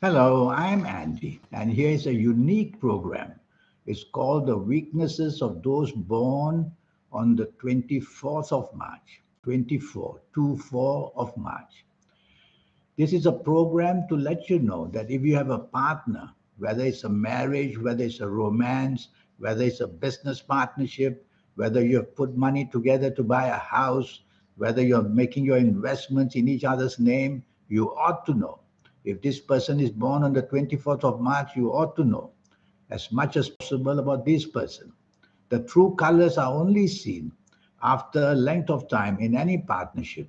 Hello, I'm Andy, and here is a unique program. It's called The Weaknesses of Those Born on the 24th of March. 24, 24 of March. This is a program to let you know that if you have a partner, whether it's a marriage, whether it's a romance, whether it's a business partnership, whether you have put money together to buy a house, whether you're making your investments in each other's name, you ought to know. If this person is born on the 24th of March, you ought to know as much as possible about this person. The true colors are only seen after a length of time in any partnership.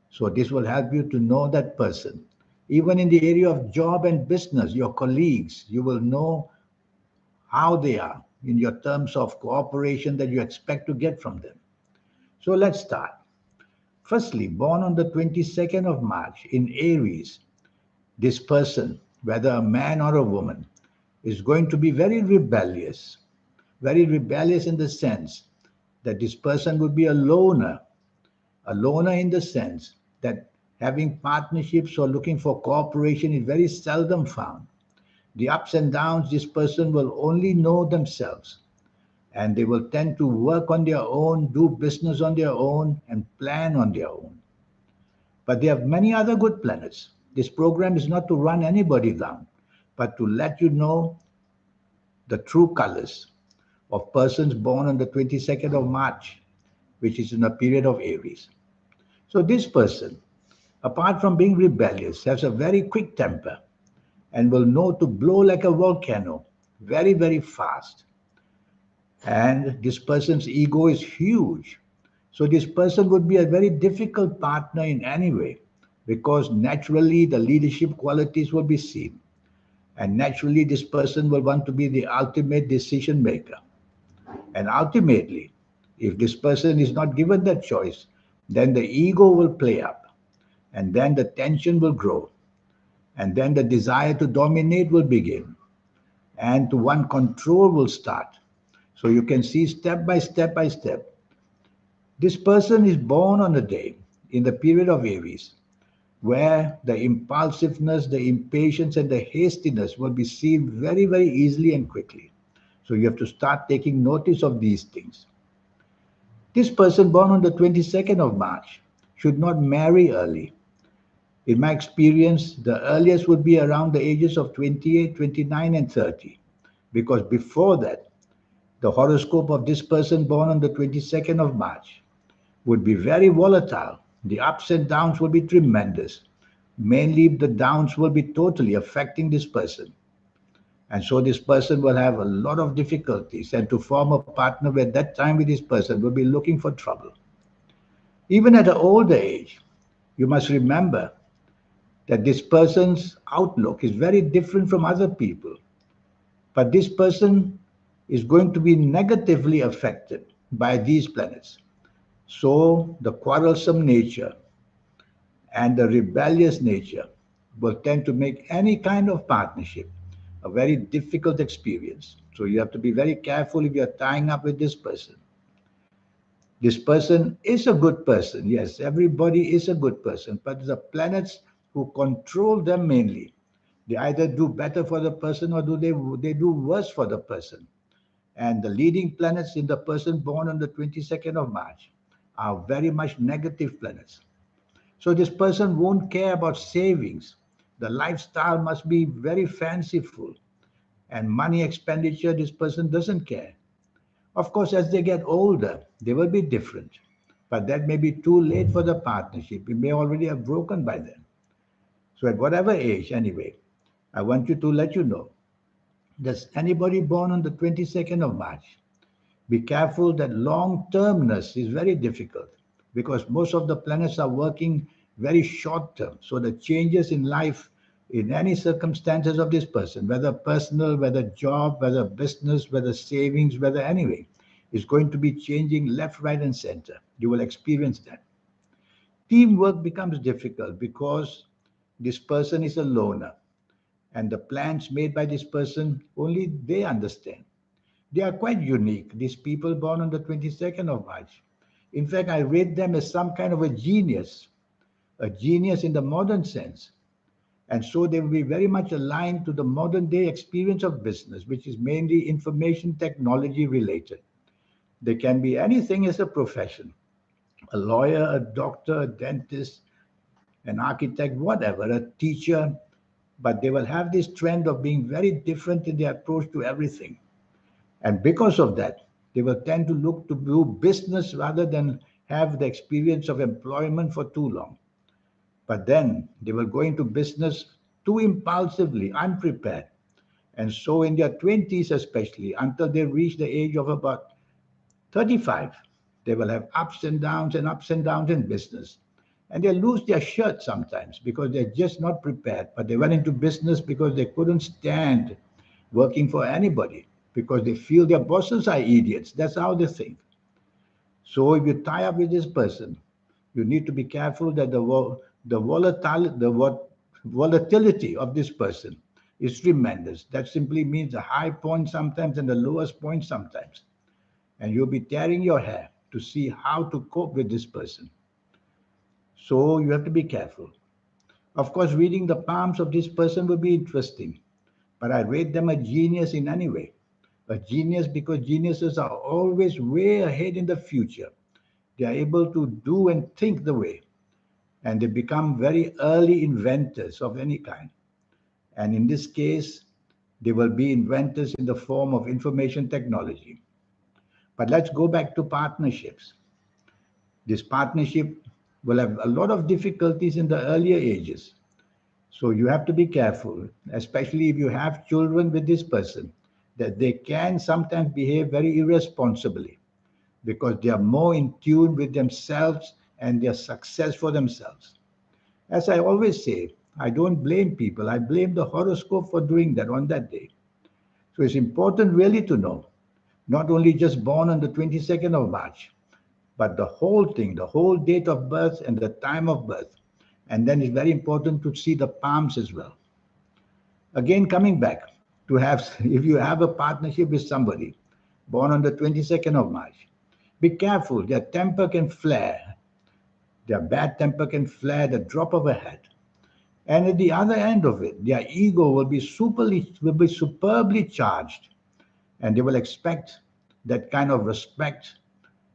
So this will help you to know that person. Even in the area of job and business, your colleagues, you will know how they are in your terms of cooperation that you expect to get from them. So let's start. Firstly, born on the 22nd of March in Aries, this person, whether a man or a woman, is going to be very rebellious in the sense that this person would be a loner in the sense that having partnerships or looking for cooperation is very seldom found. The ups and downs, this person will only know themselves, and they will tend to work on their own, do business on their own, and plan on their own. But there are many other good planets. This program is not to run anybody down, but to let you know the true colors of persons born on the 22nd of March, which is in a period of Aries. So this person, apart from being rebellious, has a very quick temper and will know to blow like a volcano very, very fast. And this person's ego is huge. So this person would be a very difficult partner in any way because naturally the leadership qualities will be seen. And naturally, this person will want to be the ultimate decision maker. And ultimately, if this person is not given that choice, then the ego will play up. And then the tension will grow. And then the desire to dominate will begin. And to want control will start. So you can see step by step by step. This person is born on a day in the period of Aries where the impulsiveness, the impatience, and the hastiness will be seen very, very easily and quickly. So you have to start taking notice of these things. This person born on the 22nd of March should not marry early. In my experience, the earliest would be around the ages of 28, 29, and 30. Because before that, the horoscope of this person born on the 22nd of March would be very volatile. The ups and downs will be tremendous. Mainly, the downs will be totally affecting this person. And so, this person will have a lot of difficulties. And to form a partner at that time with this person will be looking for trouble. Even at an older age, you must remember that this person's outlook is very different from other people. But this person is going to be negatively affected by these planets. So the quarrelsome nature and the rebellious nature will tend to make any kind of partnership a very difficult experience. So you have to be very careful if you're tying up with this person. This person is a good person. Yes, everybody is a good person, but the planets who control them mainly, they either do better for the person or they do worse for the person. And the leading planets in the person born on the 22nd of March are very much negative planets. So this person won't care about savings. The lifestyle must be very fanciful. And money expenditure, this person doesn't care. Of course, as they get older, they will be different. But that may be too late for the partnership. It may already have broken by then. So at whatever age, anyway, I want you to let you know, does anybody born on the 22nd of March, be careful that long termness is very difficult because most of the planets are working very short term. So the changes in life, in any circumstances of this person, whether personal, whether job, whether business, whether savings, whether anyway, is going to be changing left, right, and center. You will experience that. Teamwork becomes difficult because this person is a loner and the plans made by this person only they understand. They are quite unique, these people born on the 22nd of March. In fact, I rate them as some kind of a genius in the modern sense. And so they will be very much aligned to the modern day experience of business, which is mainly information technology related. They can be anything as a profession: a lawyer, a doctor, a dentist, an architect, whatever, a teacher, but they will have this trend of being very different in their approach to everything. And because of that, they will tend to look to do business rather than have the experience of employment for too long. But then they will go into business too impulsively, unprepared. And so in their 20s, especially, until they reach the age of about 35, they will have ups and downs in business. And they lose their shirt sometimes because they're just not prepared. But they went into business because they couldn't stand working for anybody because they feel their bosses are idiots. That's how they think. So if you tie up with this person, you need to be careful that the volatility of this person is tremendous. That simply means the high point sometimes and the lowest point sometimes. And you'll be tearing your hair to see how to cope with this person. So you have to be careful. Of course, reading the palms of this person will be interesting, but I rate them a genius in any way. A genius because geniuses are always way ahead in the future. They are able to do and think the way, and they become very early inventors of any kind. And in this case, they will be inventors in the form of information technology. But let's go back to partnerships. This partnership will have a lot of difficulties in the earlier ages. So you have to be careful, especially if you have children with this person, that they can sometimes behave very irresponsibly because they are more in tune with themselves and their success for themselves. As I always say, I don't blame people. I blame the horoscope for doing that on that day. So it's important really to know, not only just born on the 22nd of March, but the whole thing, the whole date of birth and the time of birth. And then it's very important to see the palms as well. Again, coming back to have, if you have a partnership with somebody born on the 22nd of March, be careful. Their temper can flare. Their bad temper can flare at the drop of a hat. And at the other end of it, their ego will be superbly charged. And they will expect that kind of respect,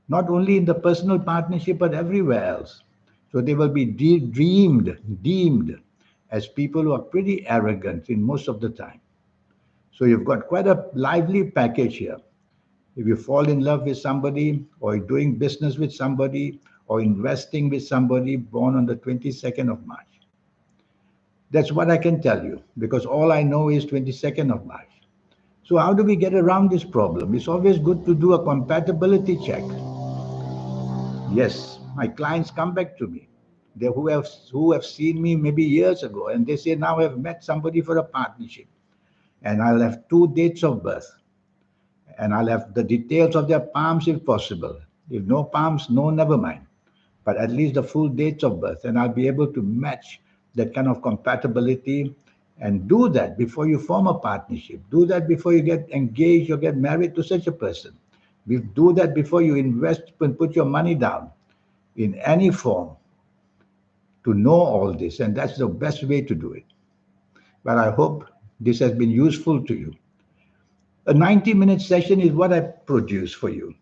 not only in the personal partnership, but everywhere else. So they will be deemed as people who are pretty arrogant in most of the time. So you've got quite a lively package here. If you fall in love with somebody, or doing business with somebody, or investing with somebody born on the 22nd of March. That's what I can tell you, because all I know is 22nd of March. So how do we get around this problem? It's always good to do a compatibility check. Yes, my clients come back to me. They who have seen me maybe years ago, and they say now I've met somebody for a partnership, and I'll have two dates of birth, and I'll have the details of their palms if possible. If no palms, no, never mind. But at least the full dates of birth, and I'll be able to match that kind of compatibility. And do that before you form a partnership. Do that before you get engaged or get married to such a person. Do that before you invest and put your money down in any form, to know all this. And that's the best way to do it. But I hope this has been useful to you. A 90-minute session is what I produce for you.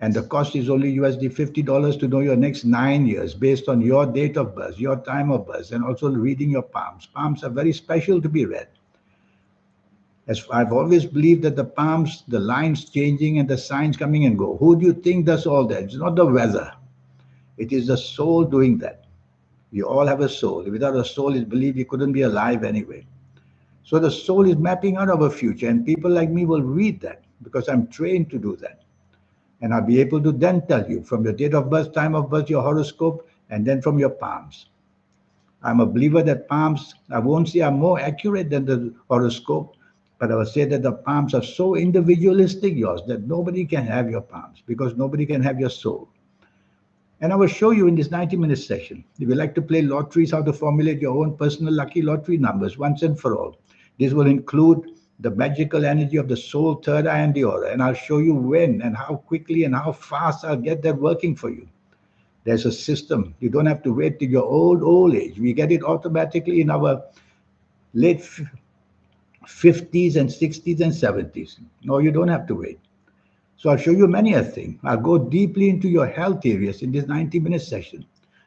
And the cost is only USD $50 to know your next 9 years based on your date of birth, your time of birth, and also reading your palms. Palms are very special to be read. As I've always believed that the palms, the lines changing and the signs coming and go. Who do you think does all that? It's not the weather. It is the soul doing that. We all have a soul. Without a soul, it's believed you couldn't be alive anyway. So the soul is mapping out our future, and people like me will read that because I'm trained to do that. And I'll be able to then tell you from your date of birth, time of birth, your horoscope, and then from your palms. I'm a believer that palms, I won't say are more accurate than the horoscope, but I will say that the palms are so individualistic, yours, that nobody can have your palms because nobody can have your soul. And I will show you in this 90-minute session. If you like to play lotteries, how to formulate your own personal lucky lottery numbers once and for all. This will include the magical energy of the soul, third eye, and the aura. And I'll show you when and how quickly and how fast I'll get that working for you. There's a system. You don't have to wait till your old age. We get it automatically in our late 50s and 60s and 70s. No, you don't have to wait. So I'll show you many a thing. I'll go deeply into your health areas in this 90-minute session.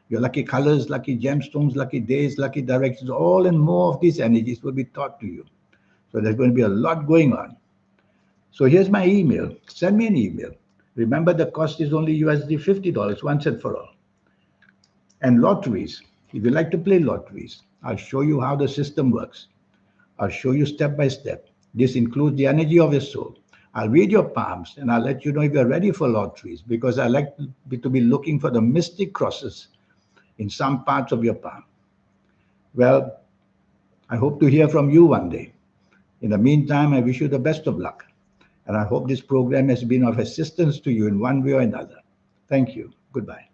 Your lucky colors, lucky gemstones, lucky days, lucky directions, all and more of these energies will be taught to you. So there's going to be a lot going on. So here's my email. Send me an email. Remember, the cost is only USD $50 once and for all. And lotteries. If you like to play lotteries, I'll show you how the system works. I'll show you step by step. This includes the energy of your soul. I'll read your palms and I'll let you know if you're ready for lotteries, because I like to be looking for the mystic crosses in some parts of your palm. Well, I hope to hear from you one day. In the meantime, I wish you the best of luck. And I hope this program has been of assistance to you in one way or another. Thank you. Goodbye.